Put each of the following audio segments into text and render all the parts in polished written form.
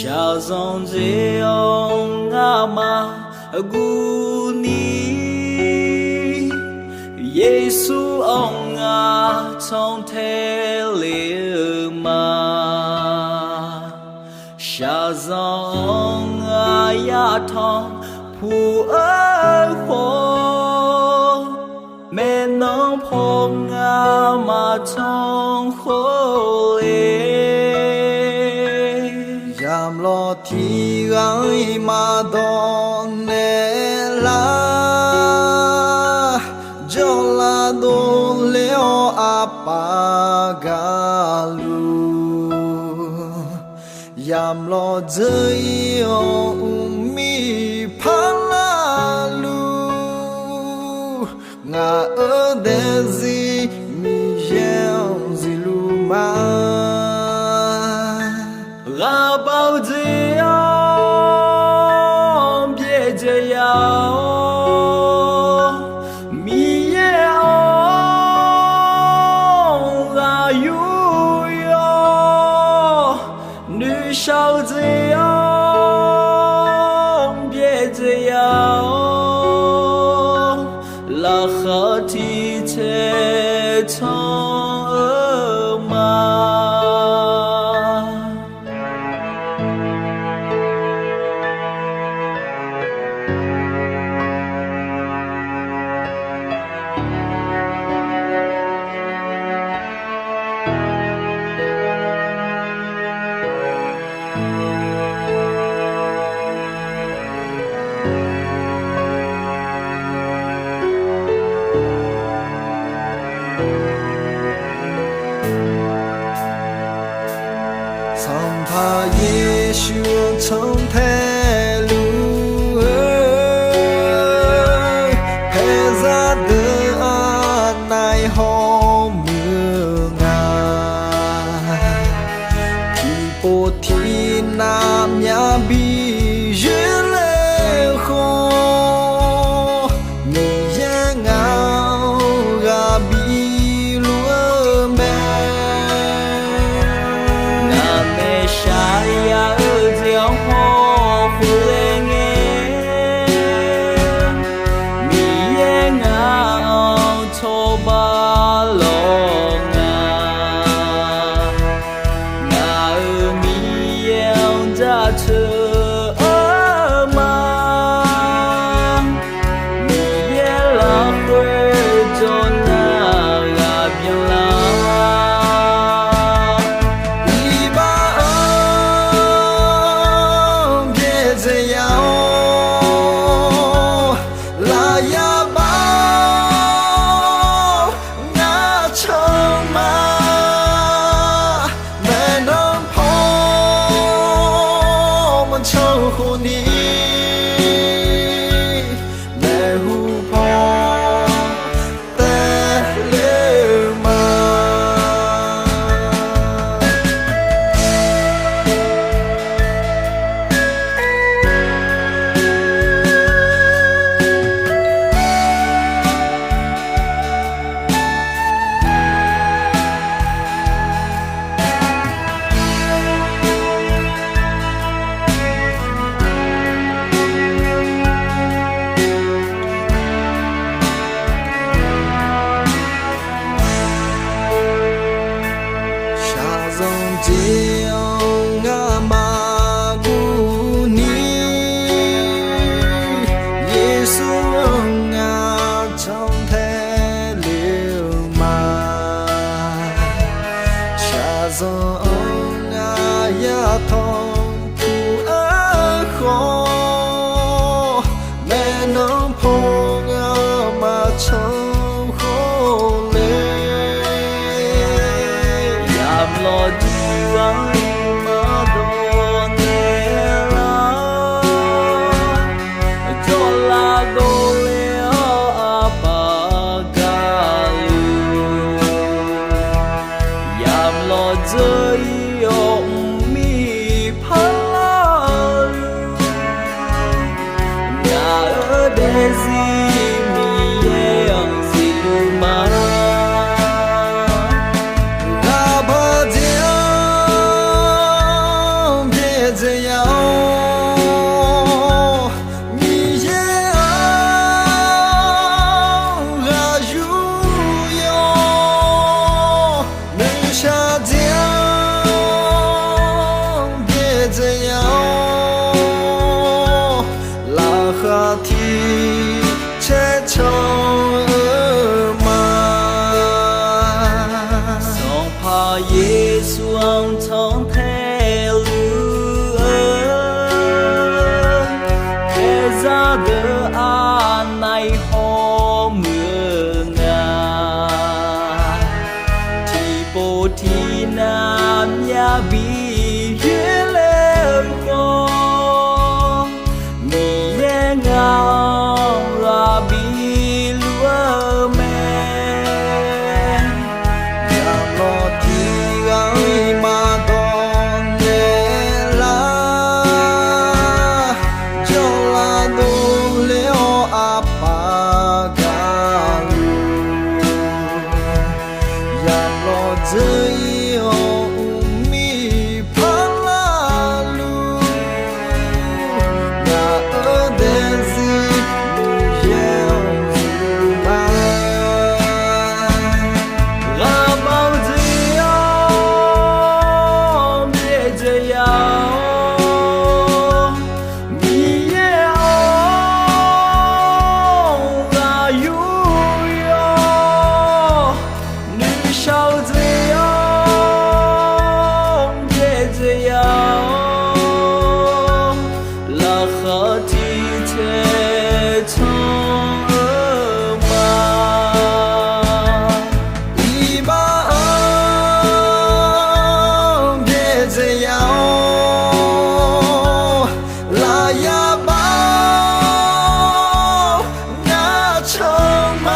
cha dòng dễ ông ngã mà gu ni Giêsu ông ngã trong thế liệu mà cha dòng ngã ya thong phù ơi khổ mẹ nông phong ngã mà trong khổ Yam lo thi gai ma don ne la jo la do leo apagalu Yam lo zai o mi phalalu nga ở đây gì mi gieo gì lu ma Ra bao giờ ông biết giờ mi ông ra yêu nữ sao giờ ông biết giờ là khó thì thế trong ở mà Sam pha Giêsu trong thế lu thế ra đời này hôm mưa ngài thì bộ thi nam nhà bi duyên lệ khô mình giang ngao gà bi lúa mẹ Shaya ở gieo hoa phù lên mi ye ngao cho ba lo nga mi ye ra chờ mà mi ye la quê cho na ga bien la trong khu ni mẹ hu po te lê ma Diêu ngã ma gu ni Giêsu ngã trong thế liệu mà cha do ngã ya thong phù ơi khó mẹ nông phong ngã mà trong khổ lệ Yam lo Hãy Hãy bi le ko mi ye ngao ra bi lua me ya lo ti ga ma don ne la jo la do le o apa ga lu ya lo zai o mi pa la lu ya o de zi ye o ma ra bao giờ biết giờ mi ye ra yu yo nữ sao giờ biết giờ là khó thi thể trong mà一把别这样，拉呀吧，那成吗？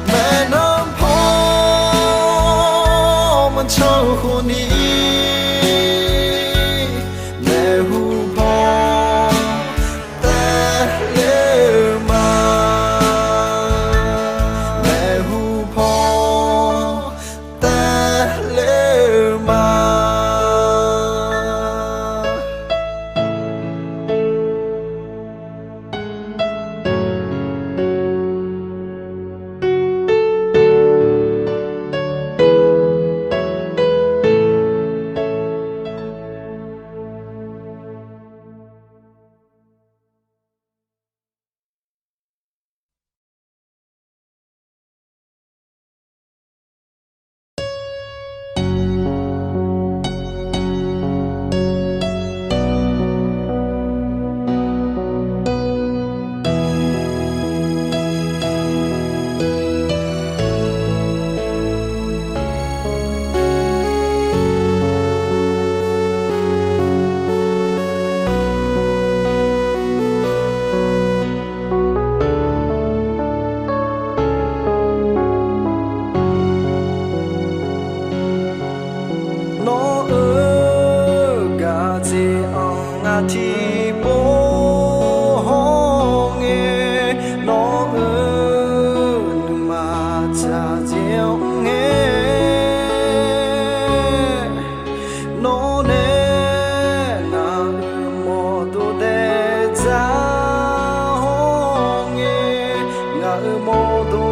没能碰，我称呼你，没互碰的了吗？没互碰的了吗？nó ở gà gì ông ngà thì bố hông nghe nó ở nhưng mà cha chiều nghe nó nè là ở mô tô đê cha hông nghe ngà ở mô tô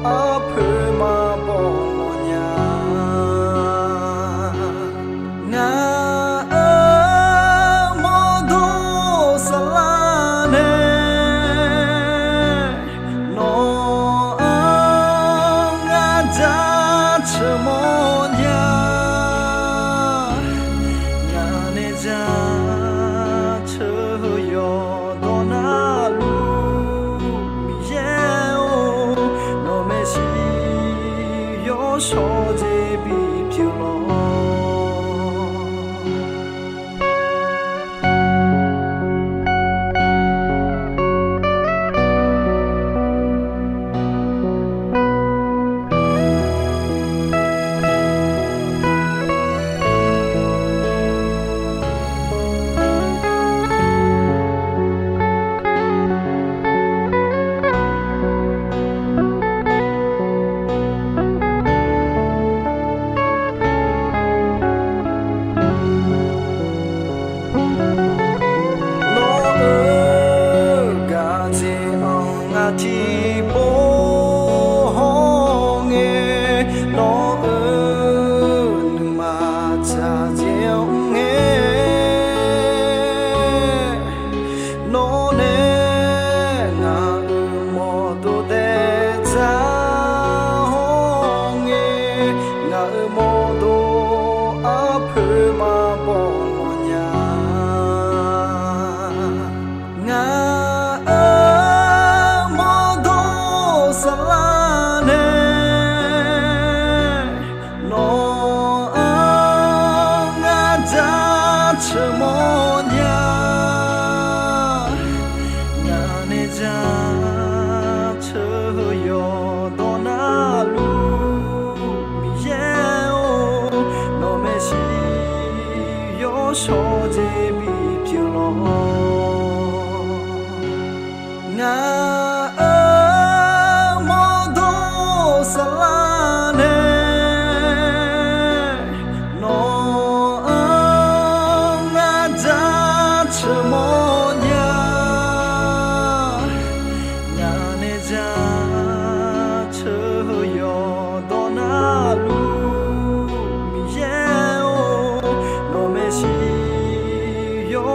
áp hư mà bỏ nhà nga ở mô tô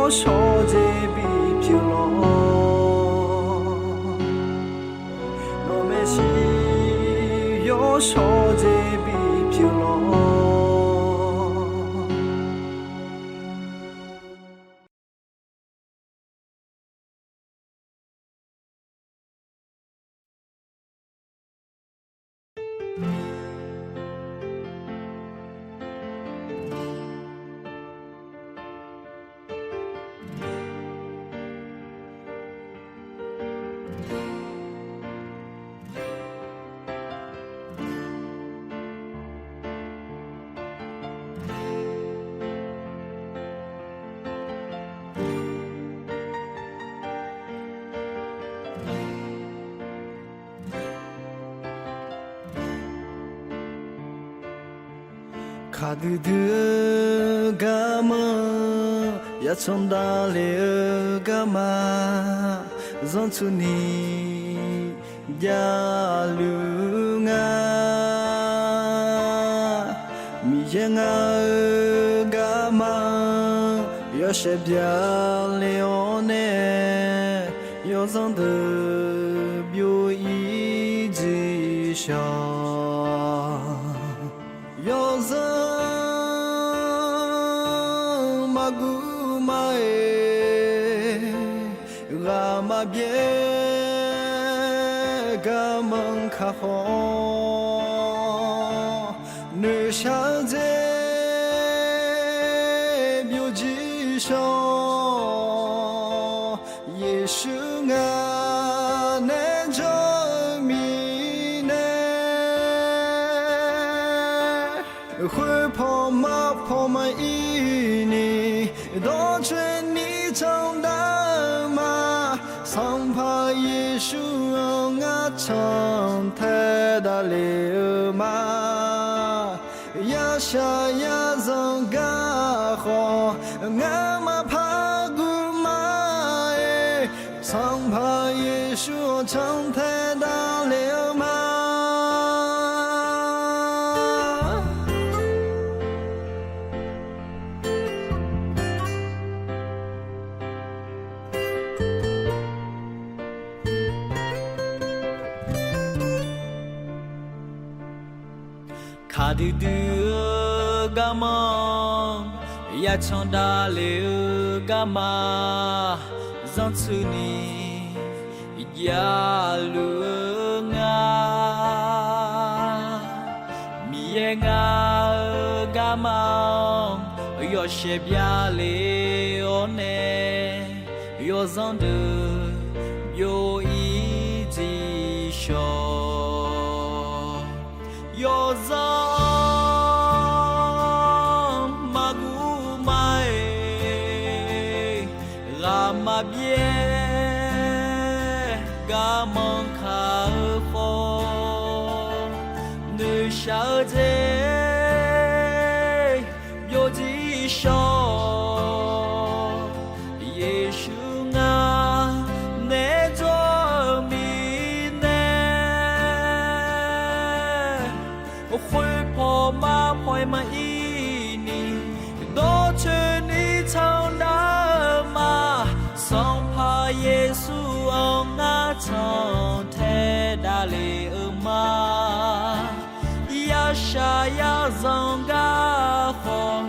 要说这比漂亮，我们是要说这比漂亮。卡嘟嘟嘎嘛，呀从大了嘎嘛，让出你呀路啊，米耶啊嘎嘛，要是别了呢，要让的表一直笑。要让马古马诶，阿玛别个门卡好，女小姐表记上，也是啊那种迷呢。会跑马一年，多劝你长大嘛，上怕耶稣啊长太大了嘛，呀下呀上嘎好，俺嘛怕古嘛哎，上怕耶稣长太大了嘛。卡嘟嘟嘎嘛，呀唱大了嘎嘛，让出你呀路啊，米耶啊嘎嘛，要些别了呢，要让的有一直笑。要让马古马诶，阿玛别嘎蒙卡好，女小姐有几少，也许啊那种迷呢。会跑马一年，多劝你长大嘛，上怕耶稣啊长太大了嘛，呀下呀让嘎好，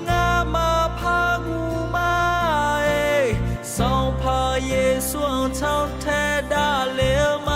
俺嘛怕古嘛哎，上怕耶稣长太大了嘛。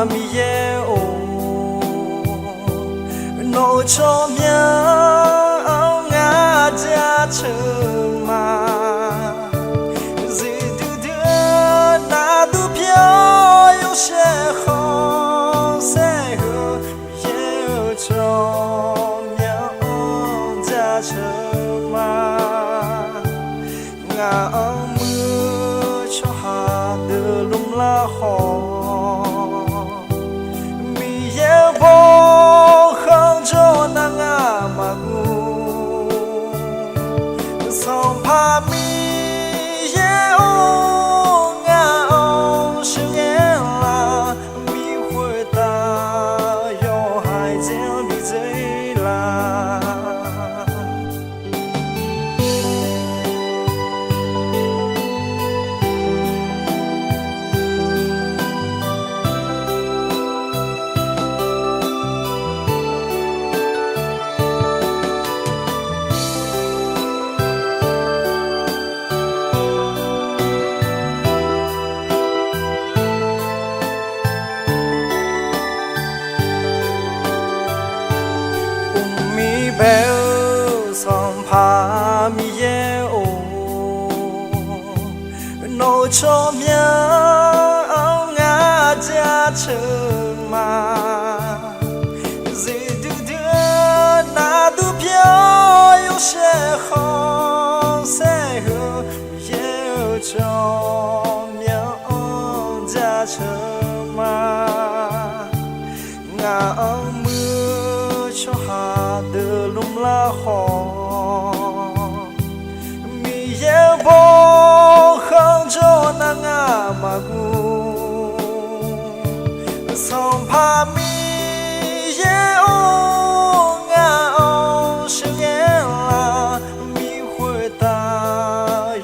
mi ye o no cho mya nga ja chơ ma zi du de na du pyo yo she khong se ho ye cho mya ja chơ ma nga mưa cho hà từ lung la ho mi ye bo không cho nàng mà gu song pa mi ye o nga o shi ye la mi hui ta yo hai jiao mi zai la bèo song pha mi ye o no cho mya nga ja chơ ma zi du de na du pyo yo she khong se ho ye cho mya ja chơ ma nga mưa cho hà từ lung la ho mi ye bo không cho nàng mà gu song pa mi ye o nga o shi ye la mi hui ta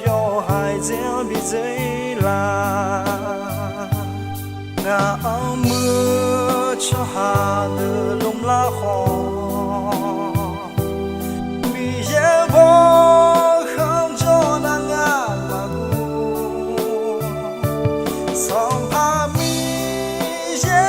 yo hai jiao bi zai la nga mưa cho hà từ lung la ho mi ye bo không cho nàng mà gu song pa mi ye